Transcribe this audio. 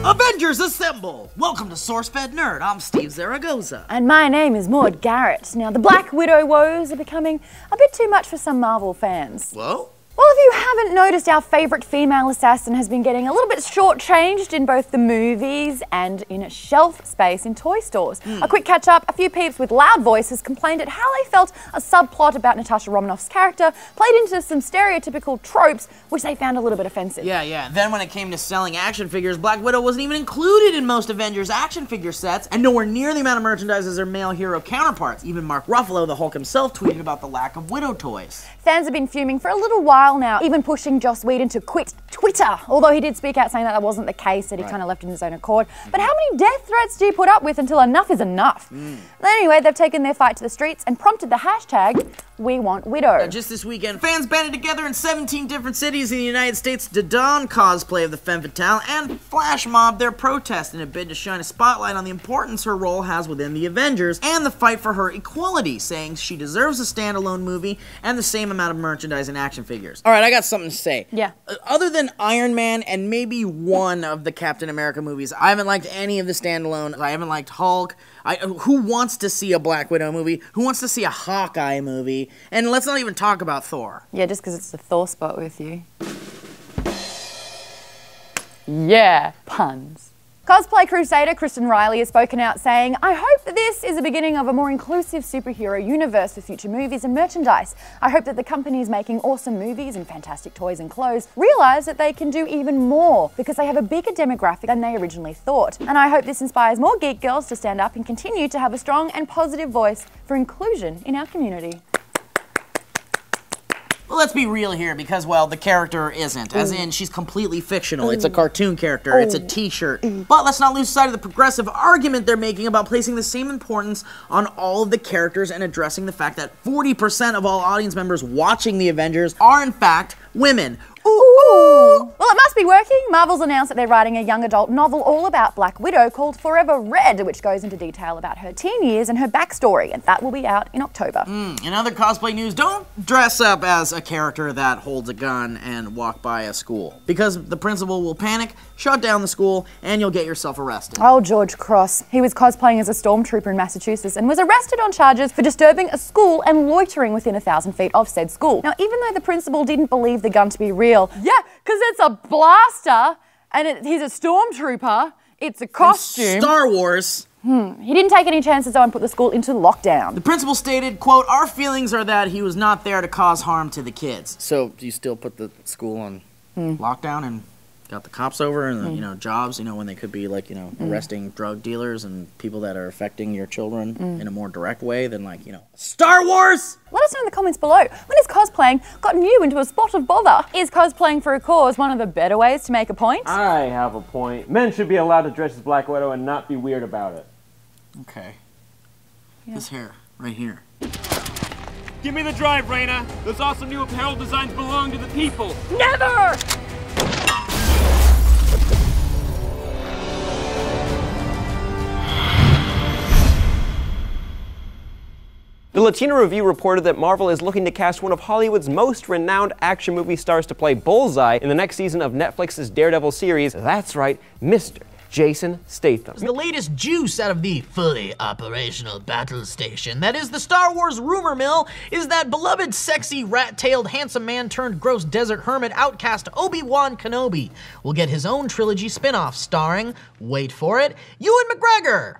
Avengers Assemble! Welcome to SourceFedNERD. I'm Steve Zaragoza. And my name is Maud Garrett. Now, the Black Widow woes are becoming a bit too much for some Marvel fans. Whoa? Well, if you haven't noticed, our favourite female assassin has been getting a little bit shortchanged in both the movies and in a shelf space in toy stores. A quick catch up, a few peeps with loud voices complained at how they felt a subplot about Natasha Romanoff's character played into some stereotypical tropes, which they found a little bit offensive. Yeah. Then when it came to selling action figures, Black Widow wasn't even included in most Avengers action figure sets, and nowhere near the amount of merchandise as their male hero counterparts. Even Mark Ruffalo, the Hulk himself, tweeted about the lack of Widow toys. Fans have been fuming for a little while now, even pushing Joss Whedon to quit Twitter, although he did speak out saying that wasn't the case, that he kind of left in his own accord. But how many death threats do you put up with until enough is enough? Anyway, they've taken their fight to the streets and prompted the hashtag WEWANTWIDOW. Just this weekend, fans banded together in 17 different cities in the United States to don cosplay of the femme fatale and flash mob their protest in a bid to shine a spotlight on the importance her role has within the Avengers and the fight for her equality, saying she deserves a standalone movie and the same amount of merchandise and action figures. Alright, I got something to say. Yeah. Other than Iron Man and maybe one of the Captain America movies, I haven't liked any of the standalones. I haven't liked Hulk. Who wants to see a Black Widow movie? Who wants to see a Hawkeye movie? And let's not even talk about Thor. Yeah, just because it's the Thor spot with you. Yeah, puns. Cosplay crusader Kristen Riley has spoken out saying, "I hope that this is the beginning of a more inclusive superhero universe for future movies and merchandise. I hope that the companies making awesome movies and fantastic toys and clothes realize that they can do even more because they have a bigger demographic than they originally thought. And I hope this inspires more geek girls to stand up and continue to have a strong and positive voice for inclusion in our community." Well, let's be real here because, well, the character isn't. As in, she's completely fictional. It's a cartoon character. It's a t-shirt. But let's not lose sight of the progressive argument they're making about placing the same importance on all of the characters and addressing the fact that 40% of all audience members watching the Avengers are, in fact, women. Ooh. Well, it must be working. Marvel's announced that they're writing a young adult novel all about Black Widow called Forever Red, which goes into detail about her teen years and her backstory, and that will be out in October. In other cosplay news, don't dress up as a character that holds a gun and walk by a school, because the principal will panic, shut down the school, and you'll get yourself arrested. Oh, George Cross. He was cosplaying as a stormtrooper in Massachusetts and was arrested on charges for disturbing a school and loitering within 1,000 feet of said school. Now, even though the principal didn't believe the gun to be real, yeah, because it's a blaster and he's a stormtrooper, it's a costume. Star Wars. He didn't take any chances though and put the school into lockdown. The principal stated, quote, "Our feelings are that he was not there to cause harm to the kids." So, do you still put the school on lockdown and got the cops over and, jobs, when they could be, like, arresting drug dealers and people that are affecting your children in a more direct way than, like, Star Wars? Let us know in the comments below. When has cosplaying gotten you into a spot of bother? Is cosplaying for a cause one of the better ways to make a point? I have a point. Men should be allowed to dress as Black Widow and not be weird about it. Okay. This hair, right here. Give me the drive, Raina. Those awesome new apparel designs belong to the people. Never! The Latino Review reported that Marvel is looking to cast one of Hollywood's most renowned action movie stars to play Bullseye in the next season of Netflix's Daredevil series. That's right, Mr. Jason Statham. The latest juice out of the fully operational battle station, that is the Star Wars rumor mill, is that beloved sexy rat-tailed handsome man turned gross desert hermit outcast Obi-Wan Kenobi will get his own trilogy spin-off starring, wait for it, Ewan McGregor.